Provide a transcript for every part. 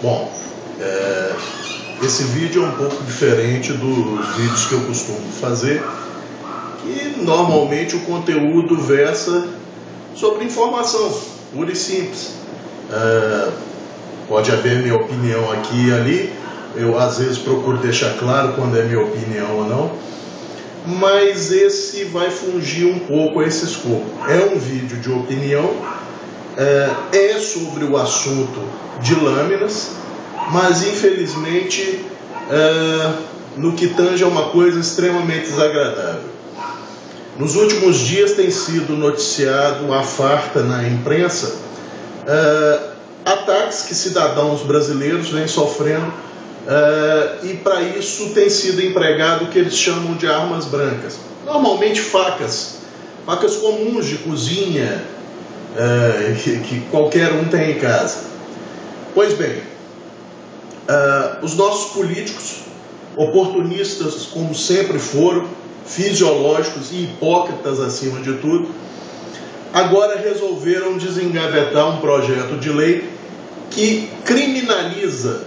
Bom, esse vídeo é um pouco diferente dos vídeos que eu costumo fazer, que normalmente o conteúdo versa sobre informação, pura e simples. Pode haver minha opinião aqui e ali, eu às vezes procuro deixar claro quando é minha opinião ou não, mas esse vai fugir um pouco a esse escopo. É um vídeo de opinião, é sobre o assunto de lâminas, mas infelizmente no que tange a uma coisa extremamente desagradável. Nos últimos dias tem sido noticiado à farta na imprensa ataques que cidadãos brasileiros vêm sofrendo, e para isso tem sido empregado o que eles chamam de armas brancas. Normalmente facas comuns de cozinha, que qualquer um tem em casa. Pois bem, os nossos políticos, oportunistas como sempre foram, fisiológicos e hipócritas acima de tudo, agora resolveram desengavetar um projeto de lei que criminaliza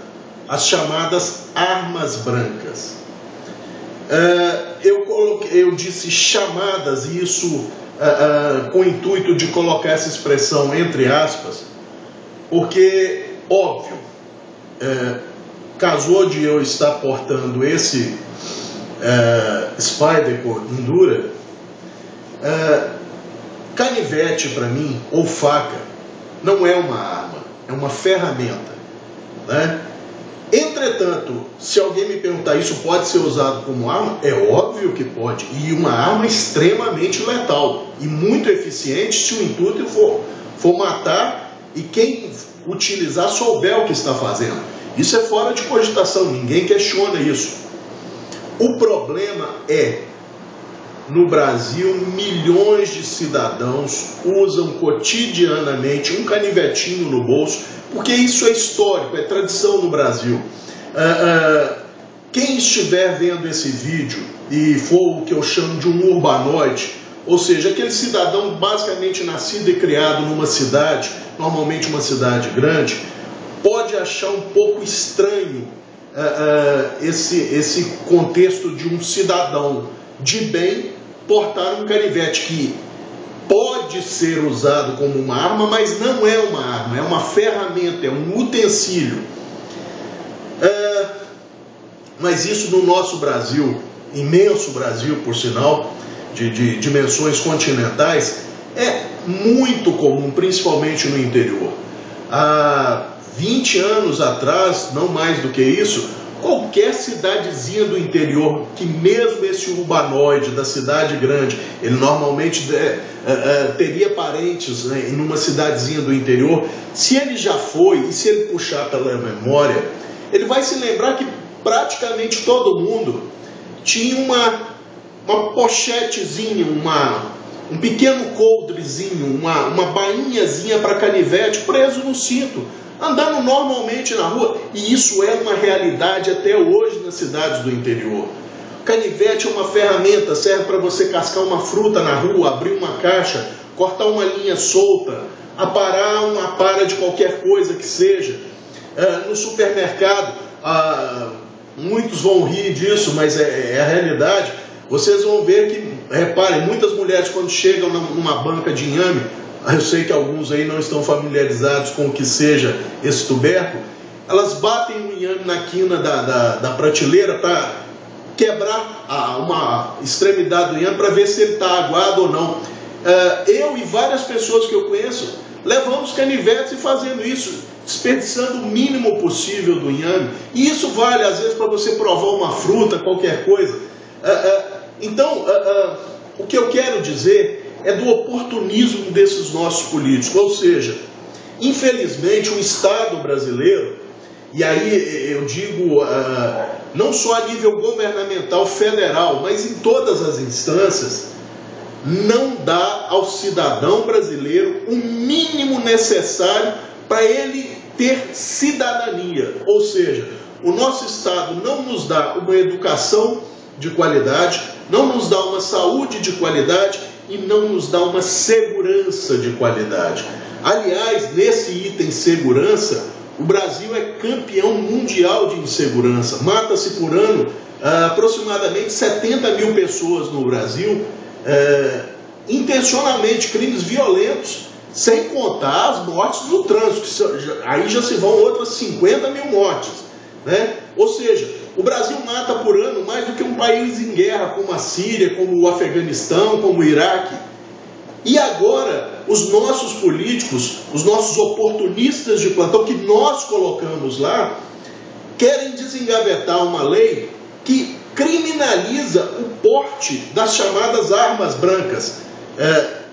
as chamadas armas brancas. Eu disse chamadas, e isso com o intuito de colocar essa expressão entre aspas, porque, óbvio, casou de eu estar portando esse Spyderco Endura, canivete para mim, ou faca, não é uma arma, é uma ferramenta, né? Entretanto, se alguém me perguntar, isso pode ser usado como arma? É óbvio que pode, e uma arma extremamente letal e muito eficiente se o intuito for matar e quem utilizar souber o que está fazendo. Isso é fora de cogitação, ninguém questiona isso. O problema é, no Brasil, milhões de cidadãos usam cotidianamente um canivetinho no bolso, porque isso é histórico, é tradição no Brasil. Quem estiver vendo esse vídeo e for o que eu chamo de um urbanoide, ou seja, aquele cidadão basicamente nascido e criado numa cidade, normalmente uma cidade grande, pode achar um pouco estranho esse contexto de um cidadão de bem portar um canivete que pode ser usado como uma arma, mas não é uma arma, é uma ferramenta, é um utensílio. Mas isso no nosso Brasil, imenso Brasil, por sinal, de dimensões continentais, é muito comum, principalmente no interior. Há 20 anos atrás, não mais do que isso, qualquer cidadezinha do interior, que mesmo esse urbanoide da cidade grande, ele normalmente teria parentes, né, em uma cidadezinha do interior, se ele já foi, e se ele puxar pela memória, ele vai se lembrar que praticamente todo mundo tinha uma pochetezinha, um pequeno coldrezinho, uma bainhazinha para canivete preso no cinto, andando normalmente na rua, e isso é uma realidade até hoje nas cidades do interior. Canivete é uma ferramenta, serve para você cascar uma fruta na rua, abrir uma caixa, cortar uma linha solta, aparar uma para de qualquer coisa que seja. No supermercado, muitos vão rir disso, mas é a realidade. Vocês vão ver que, reparem, muitas mulheres quando chegam numa banca de inhame, eu sei que alguns aí não estão familiarizados com o que seja esse tubérculo, elas batem o inhame na quina da prateleira para quebrar uma extremidade do inhame para ver se ele está aguado ou não. Eu e várias pessoas que eu conheço levamos canivetes e fazendo isso, desperdiçando o mínimo possível do inhame, e isso vale às vezes para você provar uma fruta, qualquer coisa. Então, o que eu quero dizer é do oportunismo desses nossos políticos, ou seja, infelizmente o Estado brasileiro, e aí eu digo não só a nível governamental federal, mas em todas as instâncias, não dá ao cidadão brasileiro o mínimo necessário para ele ter cidadania, ou seja, o nosso Estado não nos dá uma educação de qualidade, não nos dá uma saúde de qualidade e não nos dá uma segurança de qualidade. Aliás, nesse item segurança, O Brasil é campeão mundial de insegurança. Mata-se por ano aproximadamente 70 mil pessoas no Brasil, intencionalmente, crimes violentos, sem contar as mortes no trânsito, aí já se vão outras 50 mil mortes, né? Ou seja, o Brasil mata por ano mais do que um país em guerra, como a Síria, como o Afeganistão, como o Iraque. E agora, os nossos políticos, os nossos oportunistas de plantão, que nós colocamos lá, querem desengavetar uma lei que criminaliza o porte das chamadas armas brancas.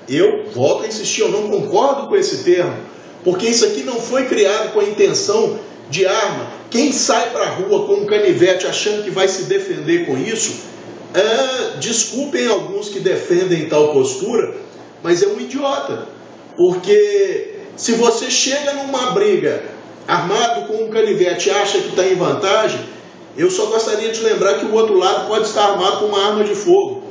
Eu volto a insistir, eu não concordo com esse termo, porque isso aqui não foi criado com a intenção de arma. Quem sai para a rua com um canivete achando que vai se defender com isso, desculpem alguns que defendem tal postura, mas é um idiota. Porque se você chega numa briga armado com um canivete e acha que está em vantagem, eu só gostaria de lembrar que o outro lado pode estar armado com uma arma de fogo.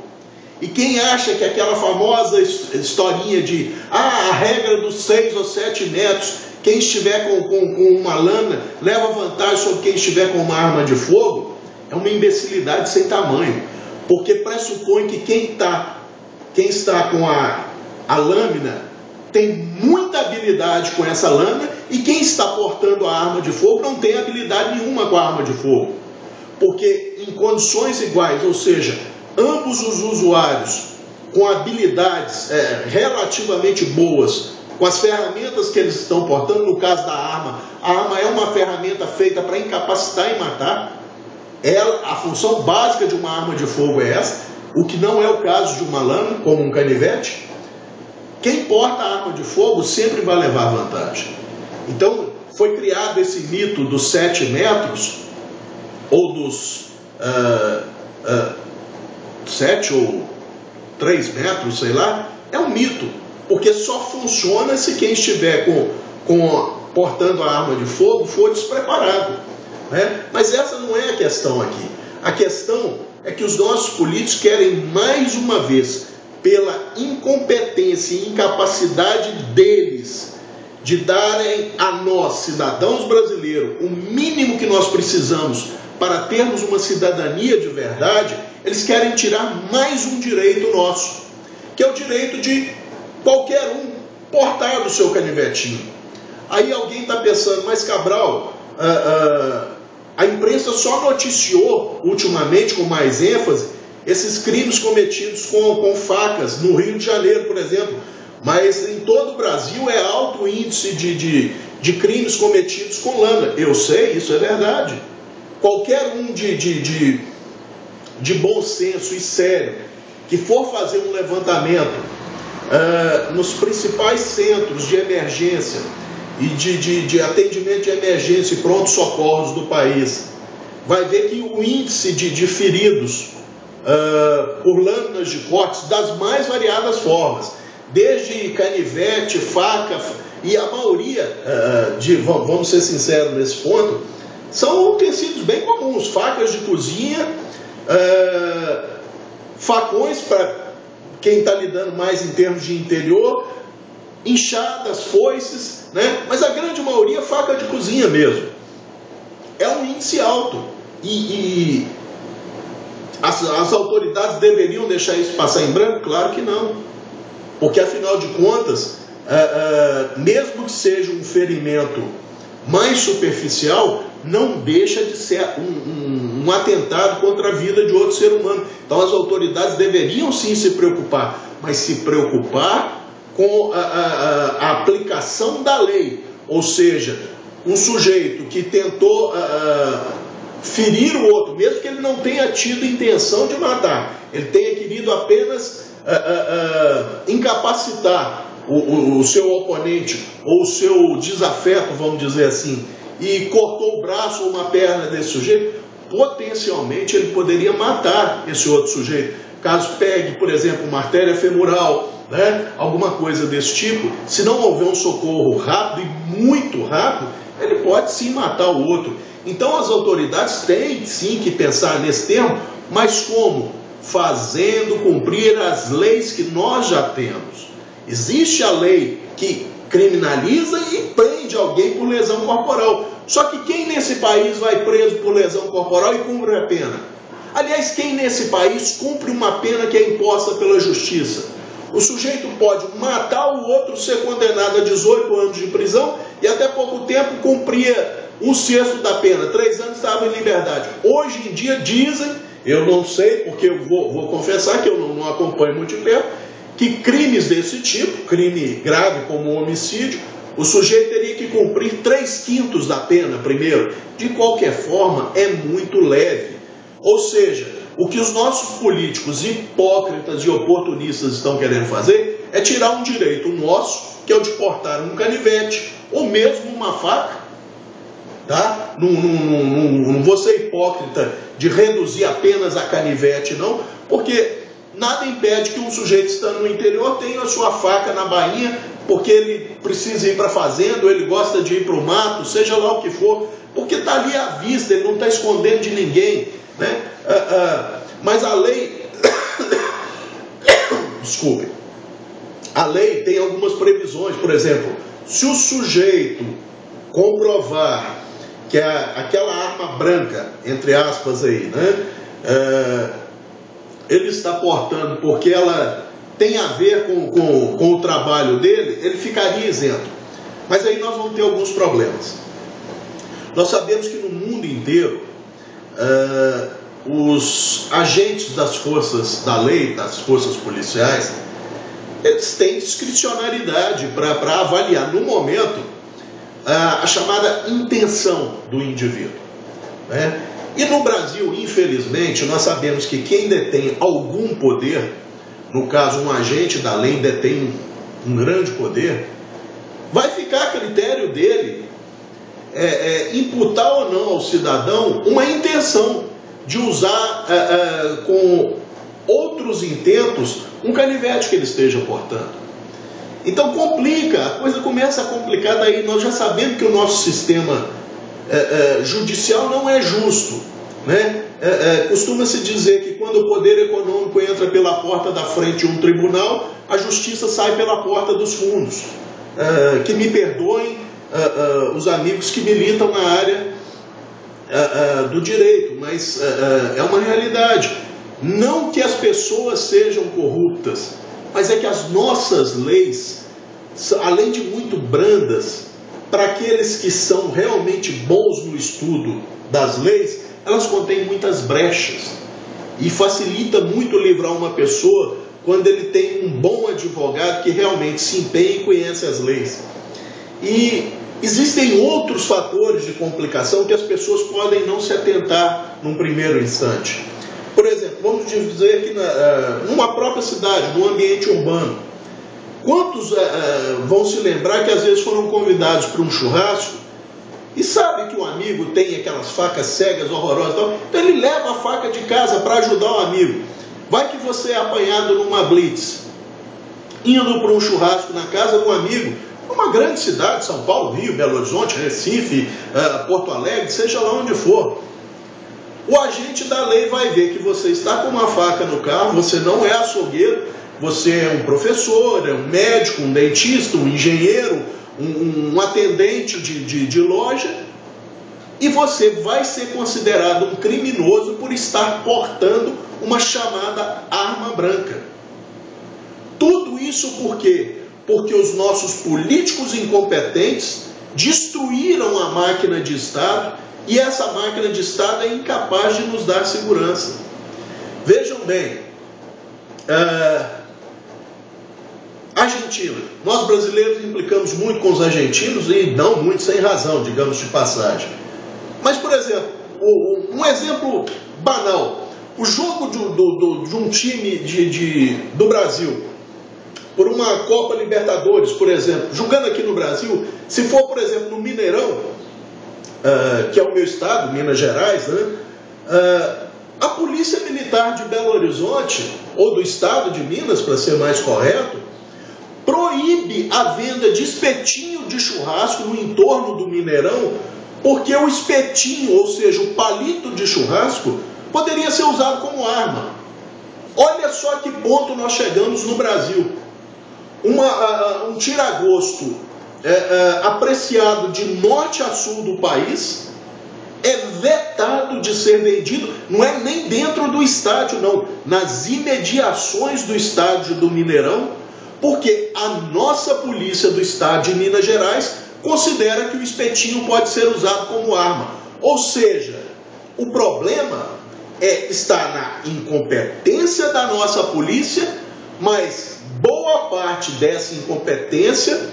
E quem acha que aquela famosa historinha de a regra dos 6 ou 7 metros, quem estiver com uma lâmina leva vantagem sobre quem estiver com uma arma de fogo, é uma imbecilidade sem tamanho. Porque pressupõe que quem está com a lâmina tem muita habilidade com essa lâmina, e quem está portando a arma de fogo não tem habilidade nenhuma com a arma de fogo. Porque em condições iguais, ou seja, ambos os usuários com habilidades relativamente boas, com as ferramentas que eles estão portando, no caso da arma, a arma é uma ferramenta feita para incapacitar e matar. A função básica de uma arma de fogo é essa, o que não é o caso de uma lâmina, como um canivete. Quem porta a arma de fogo sempre vai levar vantagem. Então, foi criado esse mito dos 7 metros, ou dos 7 ou 3 metros, sei lá, é um mito, porque só funciona se quem estiver portando a arma de fogo for despreparado, né? Mas essa não é a questão aqui. A questão é que os nossos políticos querem, mais uma vez, pela incompetência e incapacidade deles de darem a nós, cidadãos brasileiros, o mínimo que nós precisamos para termos uma cidadania de verdade, eles querem tirar mais um direito nosso, que é o direito de qualquer um portar o seu canivetinho. Aí alguém está pensando, mas Cabral, a imprensa só noticiou ultimamente, com mais ênfase, esses crimes cometidos com facas, no Rio de Janeiro, por exemplo, mas em todo o Brasil é alto o índice de crimes cometidos com lâmina. Eu sei, isso é verdade. Qualquer um de bom senso e sério que for fazer um levantamento nos principais centros de emergência e de atendimento de emergência e pronto-socorros do país, vai ver que o índice de feridos por lâminas de cortes das mais variadas formas, desde canivete, faca, e a maioria, vamos ser sinceros nesse ponto, são tecidos bem comuns, facas de cozinha, facões para quem está lidando mais em termos de interior, enxadas, foices, né? Mas a grande maioria faca de cozinha mesmo. É um índice alto e as autoridades deveriam deixar isso passar em branco? Claro que não, porque afinal de contas, mesmo que seja um ferimento mais superficial, não deixa de ser um atentado contra a vida de outro ser humano. Então as autoridades deveriam sim se preocupar, mas se preocupar com a aplicação da lei. Ou seja, um sujeito que tentou ferir o outro, mesmo que ele não tenha tido intenção de matar, ele tenha querido apenas incapacitar o seu oponente ou o seu desafeto, vamos dizer assim, e cortou o braço ou uma perna desse sujeito, potencialmente ele poderia matar esse outro sujeito. Caso pegue, por exemplo, uma artéria femoral, né, alguma coisa desse tipo, se não houver um socorro rápido e muito rápido, ele pode sim matar o outro. Então as autoridades têm sim que pensar nesse termo, mas como? Fazendo cumprir as leis que nós já temos. Existe a lei que criminaliza e prende alguém por lesão corporal. Só que quem nesse país vai preso por lesão corporal e cumpre a pena? Aliás, quem nesse país cumpre uma pena que é imposta pela justiça? O sujeito pode matar o outro, ser condenado a 18 anos de prisão e até pouco tempo cumpria um sexto da pena, 3 anos estava em liberdade. Hoje em dia dizem, eu não sei, porque eu vou confessar que eu não acompanho muito de perto, que crimes desse tipo, crime grave como homicídio, o sujeito teria que cumprir 3/5 da pena primeiro. De qualquer forma, é muito leve. Ou seja, o que os nossos políticos hipócritas e oportunistas estão querendo fazer é tirar um direito nosso, que é o de portar um canivete ou mesmo uma faca. Tá? Não vou ser hipócrita de reduzir apenas a canivete, não, porque nada impede que um sujeito estando no interior tenha a sua faca na bainha, porque ele precisa ir para a fazenda, ou ele gosta de ir para o mato, seja lá o que for, porque está ali à vista, ele não está escondendo de ninguém, né? Mas a lei, desculpe, a lei tem algumas previsões. Por exemplo, se o sujeito comprovar que aquela arma branca, entre aspas aí, né, ele está portando porque ela tem a ver com o trabalho dele, ele ficaria isento. Mas aí nós vamos ter alguns problemas. Nós sabemos que no mundo inteiro, os agentes das forças da lei, das forças policiais, eles têm discricionariedade para avaliar no momento a chamada intenção do indivíduo, né? E no Brasil, infelizmente, nós sabemos que quem detém algum poder, no caso um agente da lei detém um grande poder, vai ficar a critério dele imputar ou não ao cidadão uma intenção de usar com outros intentos um canivete que ele esteja portando. Então complica, a coisa começa a complicar, daí nós já sabemos que o nosso sistema judicial não é justo, né? Costuma-se dizer que quando o poder econômico entra pela porta da frente de um tribunal, a justiça sai pela porta dos fundos. Que me perdoem os amigos que militam na área do direito, mas é uma realidade. Não que as pessoas sejam corruptas, mas é que as nossas leis, além de muito brandas, para aqueles que são realmente bons no estudo das leis, elas contêm muitas brechas. E facilita muito livrar uma pessoa quando ele tem um bom advogado que realmente se empenha e conhece as leis. E existem outros fatores de complicação que as pessoas podem não se atentar num primeiro instante. Por exemplo, vamos dizer que numa própria cidade, num ambiente urbano, quantos vão se lembrar que às vezes foram convidados para um churrasco e sabe que o amigo tem aquelas facas cegas, horrorosas, então ele leva a faca de casa para ajudar o amigo. Vai que você é apanhado numa blitz, indo para um churrasco na casa do amigo, numa grande cidade, São Paulo, Rio, Belo Horizonte, Recife, Porto Alegre, seja lá onde for. O agente da lei vai ver que você está com uma faca no carro, você não é açougueiro, você é um professor, é um médico, um dentista, um engenheiro, um atendente de loja, e você vai ser considerado um criminoso por estar portando uma chamada arma branca. Tudo isso por quê? Porque os nossos políticos incompetentes destruíram a máquina de Estado, e essa máquina de Estado é incapaz de nos dar segurança. Vejam bem, Argentina. Nós brasileiros implicamos muito com os argentinos, e não muito sem razão, digamos de passagem. Mas, por exemplo, um exemplo banal. O jogo de um time do Brasil, por uma Copa Libertadores, por exemplo, jogando aqui no Brasil, se for, por exemplo, no Mineirão, que é o meu estado, Minas Gerais, né? A Polícia Militar de Belo Horizonte, ou do estado de Minas, para ser mais correto, proíbe a venda de espetinho de churrasco no entorno do Mineirão, porque o espetinho, ou seja, o palito de churrasco, poderia ser usado como arma. Olha só que ponto nós chegamos no Brasil. Um tiragosto apreciado de norte a sul do país, é vetado de ser vendido, não é nem dentro do estádio não, nas imediações do estádio do Mineirão, porque a nossa polícia do estado de Minas Gerais considera que o espetinho pode ser usado como arma. Ou seja, o problema está na incompetência da nossa polícia, mas boa parte dessa incompetência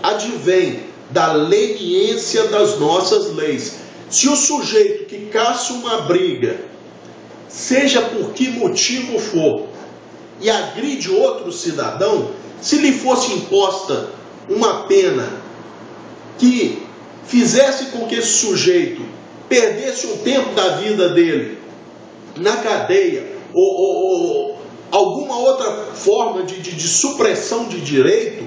advém da leniência das nossas leis. Se o sujeito que caça uma briga, seja por que motivo for, e agride outro cidadão, se lhe fosse imposta uma pena que fizesse com que esse sujeito perdesse um tempo da vida dele na cadeia, ou alguma outra forma de supressão de direito,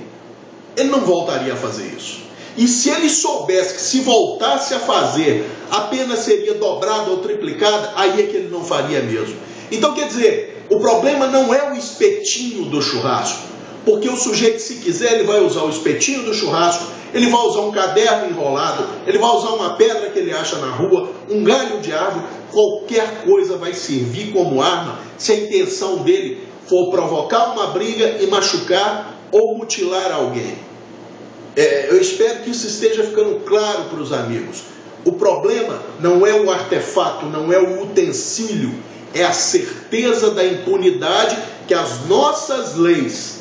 ele não voltaria a fazer isso. E se ele soubesse que se voltasse a fazer, a pena seria dobrada ou triplicada, aí é que ele não faria mesmo. Então, quer dizer, o problema não é o espetinho do churrasco, porque o sujeito, se quiser, ele vai usar o espetinho do churrasco, ele vai usar um caderno enrolado, ele vai usar uma pedra que ele acha na rua, um galho de árvore, qualquer coisa vai servir como arma, se a intenção dele for provocar uma briga e machucar ou mutilar alguém. Eu espero que isso esteja ficando claro para os amigos. O problema não é o artefato, não é o utensílio, é a certeza da impunidade que as nossas leis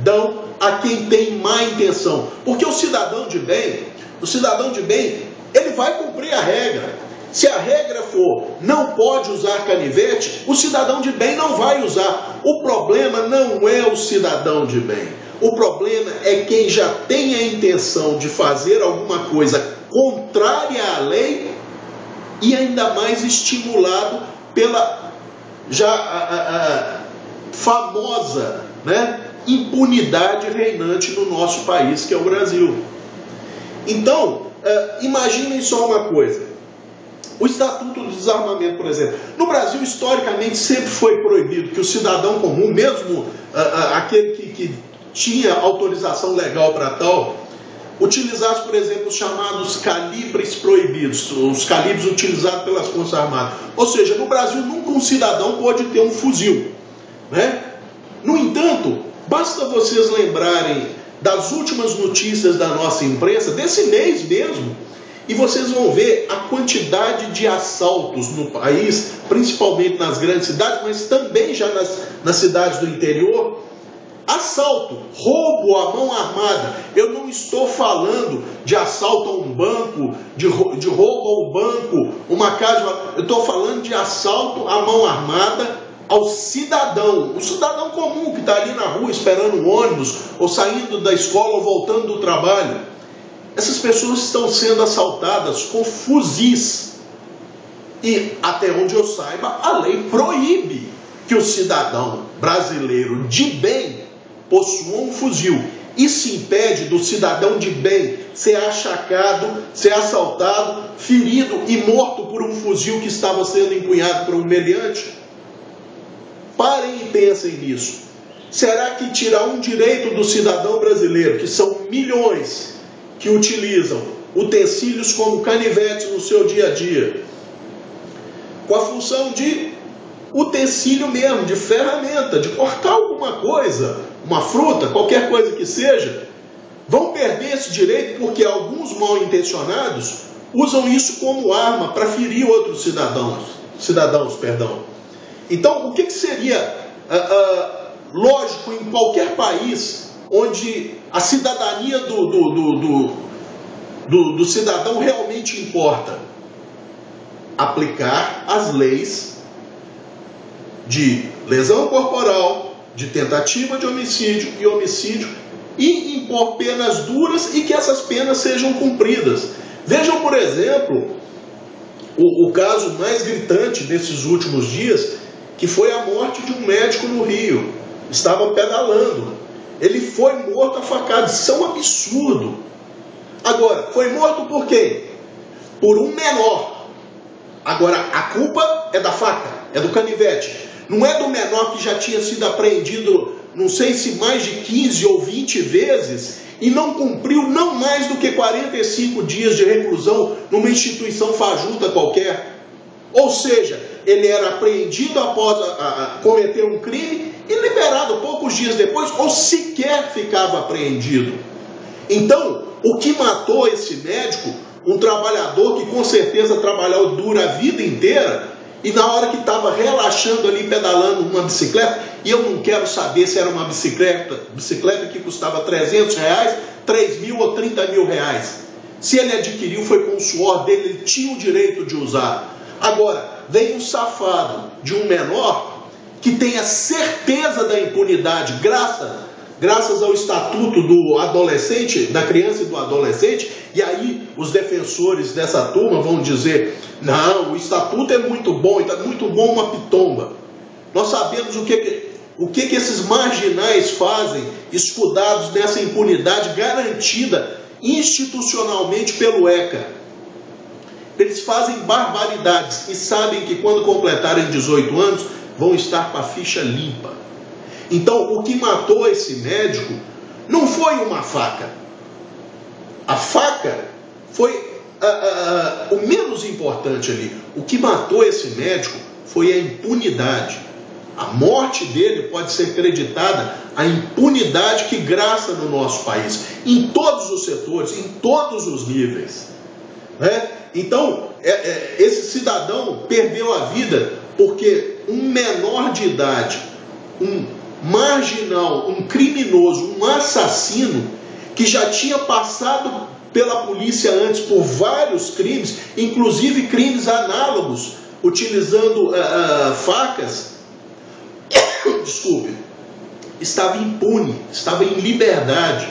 dão a quem tem má intenção. Porque o cidadão de bem, ele vai cumprir a regra. Se a regra for não pode usar canivete, o cidadão de bem não vai usar. O problema não é o cidadão de bem. O problema é quem já tem a intenção de fazer alguma coisa contrária à lei e ainda mais estimulado pela já famosa, impunidade reinante no nosso país, que é o Brasil. Então, imaginem só uma coisa. O Estatuto do Desarmamento, por exemplo. No Brasil, historicamente, sempre foi proibido que o cidadão comum, mesmo aquele que tinha autorização legal para tal, utilizasse, por exemplo, os chamados calibres proibidos, os calibres utilizados pelas Forças Armadas. Ou seja, no Brasil, nunca um cidadão pode ter um fuzil. No entanto, basta vocês lembrarem das últimas notícias da nossa imprensa, desse mês mesmo, e vocês vão ver a quantidade de assaltos no país, principalmente nas grandes cidades, mas também já nas cidades do interior. Assalto, roubo à mão armada. Eu não estou falando de assalto a um banco, de roubo ao banco, uma casa. Eu estou falando de assalto à mão armada ao cidadão. O cidadão comum que está ali na rua esperando um ônibus, ou saindo da escola, ou voltando do trabalho. Essas pessoas estão sendo assaltadas com fuzis. E, até onde eu saiba, a lei proíbe que o cidadão brasileiro de bem possua um fuzil. Isso impede do cidadão de bem ser achacado, ser assaltado, ferido e morto por um fuzil que estava sendo empunhado por um meliante? Parem e pensem nisso. Será que tirar um direito do cidadão brasileiro, que são milhões que utilizam utensílios como canivetes no seu dia a dia, com a função de utensílio mesmo, de ferramenta, de cortar alguma coisa, uma fruta, qualquer coisa que seja, vão perder esse direito porque alguns mal intencionados usam isso como arma para ferir outros cidadãos. Então, o que seria lógico em qualquer país onde a cidadania do cidadão realmente importa? Aplicar as leis de lesão corporal, de tentativa de homicídio e homicídio, e impor penas duras e que essas penas sejam cumpridas. Vejam, por exemplo, o caso mais gritante desses últimos dias, que foi a morte de um médico no Rio. Estava pedalando. Ele foi morto a facadas. Isso é um absurdo. Agora, foi morto por quem? Por um menor. Agora, a culpa é da faca, é do canivete. Não é do menor que já tinha sido apreendido, não sei se mais de 15 ou 20 vezes, e não cumpriu não mais do que 45 dias de reclusão numa instituição fajuta qualquer. Ou seja, ele era apreendido após cometer um crime e liberado poucos dias depois, ou sequer ficava apreendido. Então, o que matou esse médico, um trabalhador que com certeza trabalhou dura a vida inteira, e na hora que estava relaxando ali, pedalando uma bicicleta, e eu não quero saber se era uma bicicleta que custava R$300, 3 mil ou 30 mil reais. Se ele adquiriu, foi com o suor dele, ele tinha o direito de usar. Agora, vem um safado de um menor que tem a certeza da impunidade, graças ao estatuto do adolescente, da criança e do adolescente, e aí os defensores dessa turma vão dizer, não, o estatuto é muito bom, é muito bom uma pitomba. Nós sabemos o que esses marginais fazem, escudados nessa impunidade garantida institucionalmente pelo ECA. Eles fazem barbaridades e sabem que quando completarem 18 anos, vão estar com a ficha limpa. Então, o que matou esse médico não foi uma faca. A faca foi o menos importante ali. O que matou esse médico foi a impunidade. A morte dele pode ser creditada à impunidade que graça no nosso país, em todos os setores, em todos os níveis. Né? Então, esse cidadão perdeu a vida porque um menor de idade, um marginal, um criminoso, um assassino, que já tinha passado pela polícia antes por vários crimes, inclusive crimes análogos, utilizando facas, desculpe, estava impune, estava em liberdade.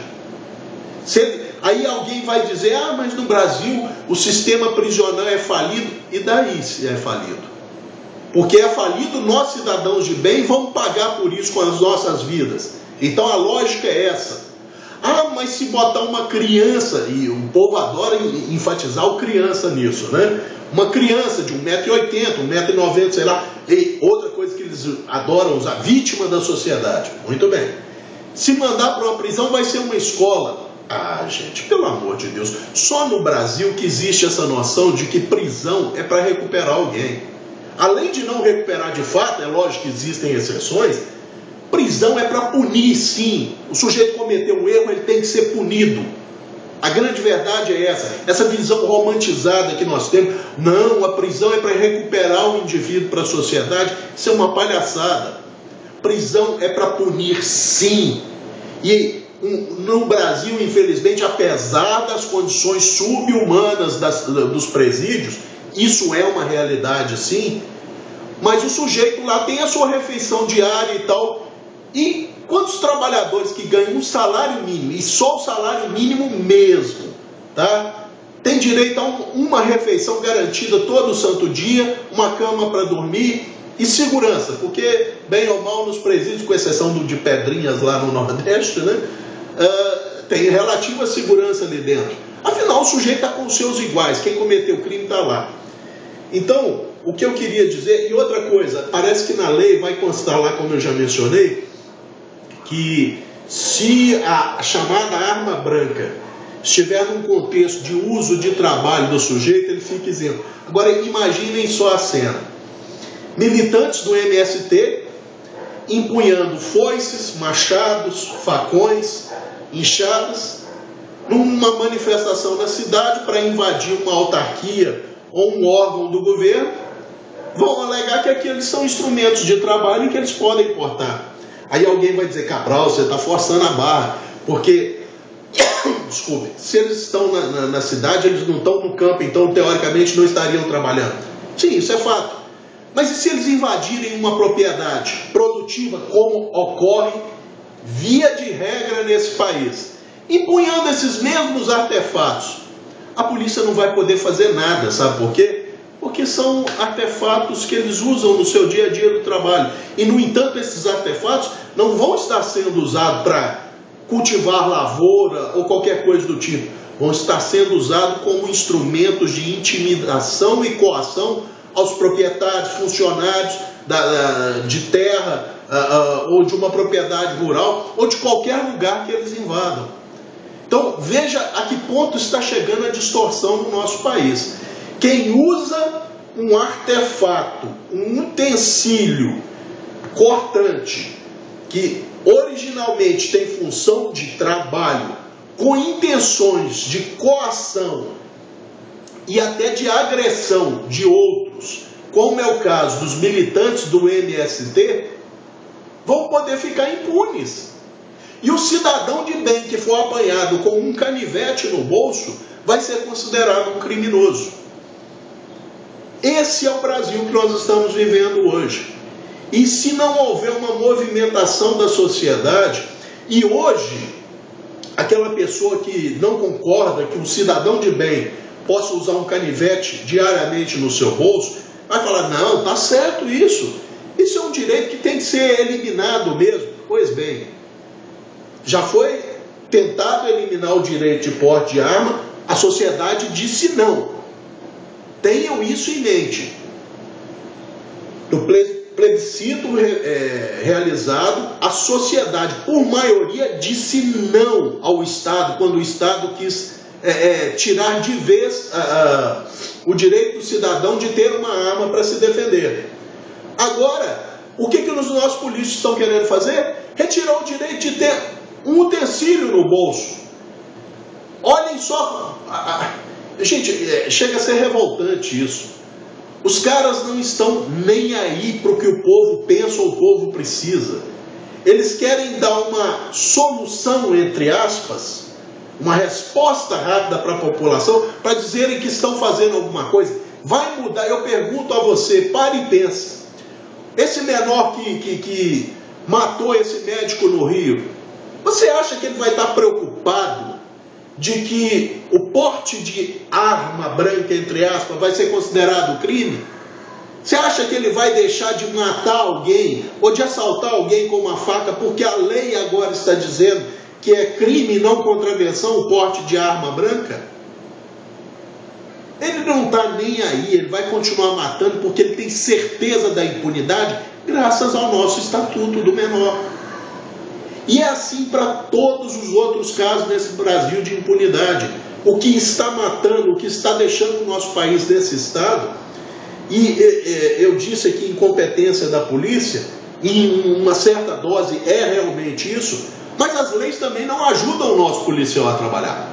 Aí alguém vai dizer, mas no Brasil o sistema prisional é falido. E daí se é falido? Porque é falido, nós cidadãos de bem vamos pagar por isso com as nossas vidas. Então a lógica é essa. Mas se botar uma criança, e o povo adora enfatizar o criança nisso, né? Uma criança de 1,80 m, 1,90 m, sei lá, e outra coisa que eles adoram usar, vítima da sociedade. Muito bem. Se mandar para uma prisão vai ser uma escola. Gente, pelo amor de Deus, só no Brasil que existe essa noção de que prisão é para recuperar alguém. Além de não recuperar de fato, é lógico que existem exceções, prisão é para punir, sim. O sujeito cometeu um erro, ele tem que ser punido. A grande verdade é essa visão romantizada que nós temos. Não, a prisão é para recuperar o indivíduo para a sociedade. Isso é uma palhaçada. Prisão é para punir, sim. E no Brasil, infelizmente, apesar das condições subhumanas dos presídios, isso é uma realidade, sim, mas o sujeito lá tem a sua refeição diária e tal. E quantos trabalhadores que ganham um salário mínimo, e só o salário mínimo mesmo, tá? Tem direito a uma refeição garantida todo santo dia, uma cama para dormir e segurança, porque, bem ou mal, nos presídios, com exceção do de Pedrinhas lá no Nordeste, né, tem relativa segurança ali dentro. Afinal, o sujeito está com os seus iguais, quem cometeu o crime está lá. Então, o que eu queria dizer, e outra coisa, parece que na lei vai constar lá, como eu já mencionei, que se a chamada arma branca estiver num contexto de uso de trabalho do sujeito, ele fica isento. Agora, imaginem só a cena. Militantes do MST empunhando foices, machados, facões, enxadas, numa manifestação na cidade para invadir uma autarquia ou um órgão do governo, vão alegar que aqueles são instrumentos de trabalho e que eles podem portar. Aí alguém vai dizer, Cabral, você está forçando a barra, porque, desculpe, se eles estão na cidade, eles não estão no campo, então teoricamente não estariam trabalhando. Sim, isso é fato. Mas e se eles invadirem uma propriedade produtiva, como ocorre via de regra nesse país, empunhando esses mesmos artefatos? A polícia não vai poder fazer nada, sabe por quê? Porque são artefatos que eles usam no seu dia a dia do trabalho. E, no entanto, esses artefatos não vão estar sendo usados para cultivar lavoura ou qualquer coisa do tipo. Vão estar sendo usados como instrumentos de intimidação e coação aos proprietários, funcionários de terra ou de uma propriedade rural ou de qualquer lugar que eles invadam. Então veja a que ponto está chegando a distorção no nosso país. Quem usa um artefato, um utensílio cortante, que originalmente tem função de trabalho, com intenções de coação e até de agressão de outros, como é o caso dos militantes do MST, vão poder ficar impunes. E o cidadão de bem que for apanhado com um canivete no bolso vai ser considerado um criminoso. Esse é o Brasil que nós estamos vivendo hoje. E se não houver uma movimentação da sociedade, e hoje, aquela pessoa que não concorda que um cidadão de bem possa usar um canivete diariamente no seu bolso, vai falar, não, tá certo isso. Isso é um direito que tem que ser eliminado mesmo. Pois bem, já foi tentado eliminar o direito de porte de arma, a sociedade disse não. Tenham isso em mente. No plebiscito realizado, a sociedade, por maioria, disse não ao Estado, quando o Estado quis tirar de vez o direito do cidadão de ter uma arma para se defender. Agora, o que os nossos políticos estão querendo fazer? Retirar o direito de ter um utensílio no bolso. Olhem só, gente, chega a ser revoltante isso. Os caras não estão nem aí para o que o povo pensa ou o povo precisa. Eles querem dar uma solução, entre aspas, uma resposta rápida para a população, para dizerem que estão fazendo alguma coisa. Vai mudar? Eu pergunto a você, pare e pensa. Esse menor que matou esse médico no Rio, você acha que ele vai estar preocupado de que o porte de arma branca, entre aspas, vai ser considerado crime? Você acha que ele vai deixar de matar alguém ou de assaltar alguém com uma faca porque a lei agora está dizendo que é crime e não contravenção o porte de arma branca? Ele não está nem aí, ele vai continuar matando porque ele tem certeza da impunidade graças ao nosso Estatuto do Menor. E é assim para todos os outros casos nesse Brasil de impunidade. O que está matando, o que está deixando o nosso país nesse estado, e eu disse aqui incompetência da polícia, em uma certa dose é realmente isso, mas as leis também não ajudam o nosso policial a trabalhar.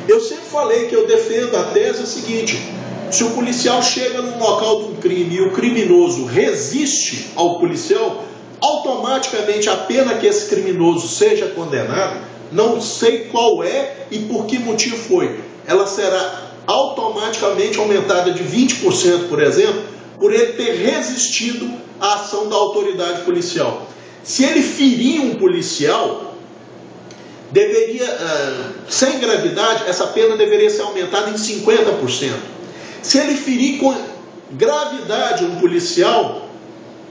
Eu sempre falei que eu defendo a tese seguinte: se o policial chega num local de um crime e o criminoso resiste ao policial, automaticamente a pena que esse criminoso seja condenado, não sei qual é e por que motivo foi, ela será automaticamente aumentada de 20%, por exemplo, por ele ter resistido à ação da autoridade policial. Se ele ferir um policial, deveria, sem gravidade, essa pena deveria ser aumentada em 50%. Se ele ferir com gravidade um policial,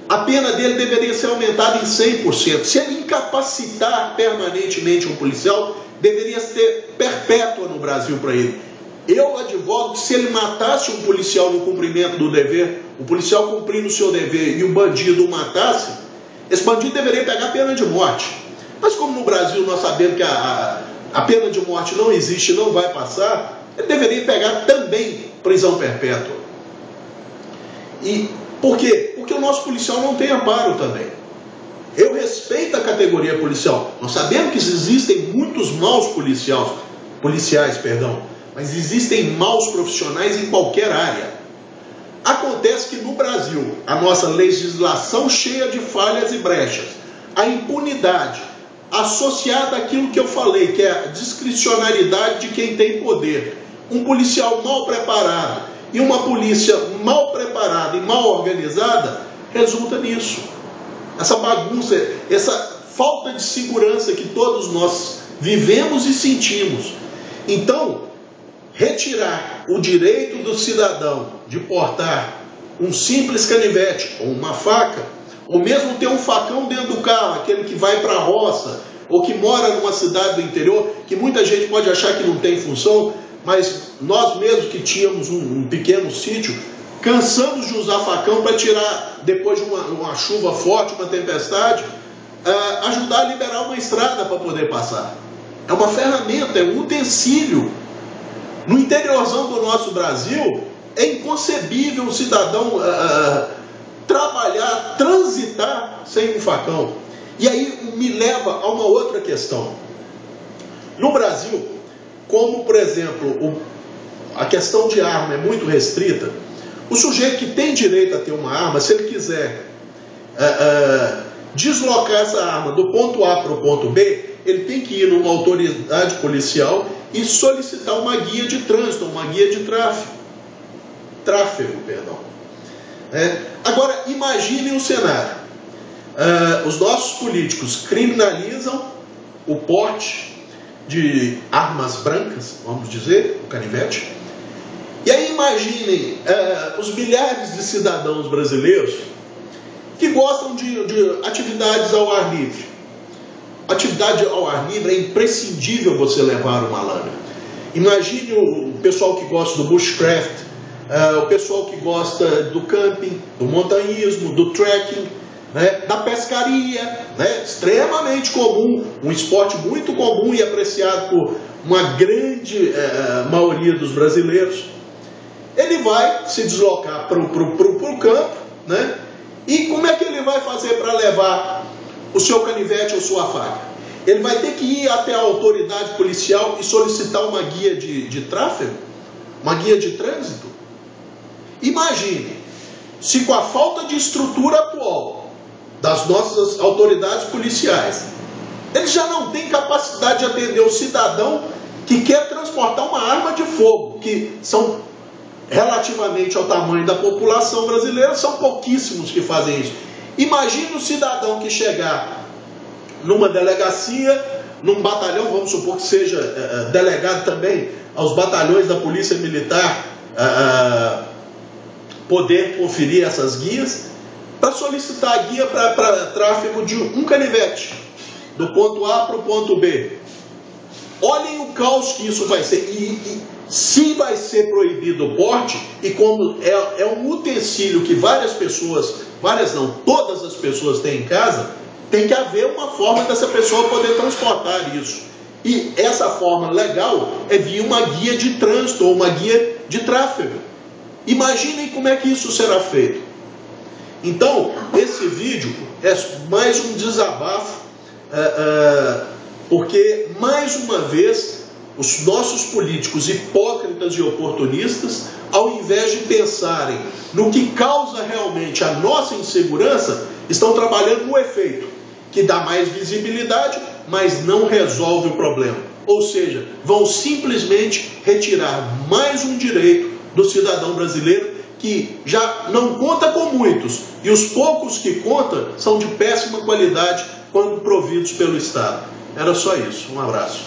a pena dele deveria ser aumentada em 100%. Se ele incapacitar permanentemente um policial, deveria ser perpétua no Brasil para ele. Eu advogo que se ele matasse um policial no cumprimento do dever, o policial cumprindo o seu dever e o bandido o matasse, esse bandido deveria pegar a pena de morte. Mas como no Brasil nós sabemos que a pena de morte não existe, não vai passar, ele deveria pegar também prisão perpétua. E por quê? Porque o nosso policial não tem amparo também. Eu respeito a categoria policial. Nós sabemos que existem muitos maus policiais, mas existem maus profissionais em qualquer área. Acontece que no Brasil, a nossa legislação cheia de falhas e brechas, a impunidade associada àquilo que eu falei, que é a discricionariedade de quem tem poder, um policial mal preparado e uma polícia mal preparada e mal organizada, resulta nisso. Essa bagunça, essa falta de segurança que todos nós vivemos e sentimos. Então, retirar o direito do cidadão de portar um simples canivete ou uma faca, ou mesmo ter um facão dentro do carro, aquele que vai para a roça, ou que mora numa cidade do interior, que muita gente pode achar que não tem função, mas nós mesmos que tínhamos um pequeno sítio, cansamos de usar facão para tirar, depois de uma chuva forte, uma tempestade, ajudar a liberar uma estrada para poder passar. É uma ferramenta, é um utensílio. No interiorzão do nosso Brasil, é inconcebível um cidadão trabalhar, transitar sem um facão. E aí me leva a uma outra questão. No Brasil, como, por exemplo, a questão de arma é muito restrita, o sujeito que tem direito a ter uma arma, se ele quiser deslocar essa arma do ponto A para o ponto B, ele tem que ir numa autoridade policial e solicitar uma guia de trânsito, uma guia de tráfego. Agora, imaginem um cenário. Os nossos políticos criminalizam o porte de armas brancas, vamos dizer, o canivete. E aí imaginem os milhares de cidadãos brasileiros que gostam de atividades ao ar livre. Atividade ao ar livre é imprescindível você levar uma lâmina. Imagine o pessoal que gosta do bushcraft, o pessoal que gosta do camping, do montanhismo, do trekking, da pescaria, extremamente comum, um esporte muito comum e apreciado por uma grande maioria dos brasileiros. Ele vai se deslocar para o campo, e como é que ele vai fazer para levar o seu canivete ou sua faca? Ele vai ter que ir até a autoridade policial e solicitar uma guia de tráfego, uma guia de trânsito. Imagine, se com a falta de estrutura atual das nossas autoridades policiais, eles já não têm capacidade de atender o cidadão que quer transportar uma arma de fogo, que são, relativamente ao tamanho da população brasileira, são pouquíssimos que fazem isso. Imagine o cidadão que chegar numa delegacia, num batalhão, vamos supor que seja delegado também aos batalhões da Polícia Militar, poder conferir essas guias, para solicitar a guia para tráfego de um canivete, do ponto A para o ponto B. Olhem o caos que isso vai ser. E se vai ser proibido o porte, e como é um utensílio que várias pessoas, várias não, todas as pessoas têm em casa, tem que haver uma forma dessa pessoa poder transportar isso. E essa forma legal é via uma guia de trânsito ou uma guia de tráfego. Imaginem como é que isso será feito. Então, esse vídeo é mais um desabafo, porque, mais uma vez, os nossos políticos hipócritas e oportunistas, ao invés de pensarem no que causa realmente a nossa insegurança, estão trabalhando no efeito, que dá mais visibilidade, mas não resolve o problema. Ou seja, vão simplesmente retirar mais um direito do cidadão brasileiro, que já não conta com muitos, e os poucos que conta são de péssima qualidade quando providos pelo Estado. Era só isso. Um abraço.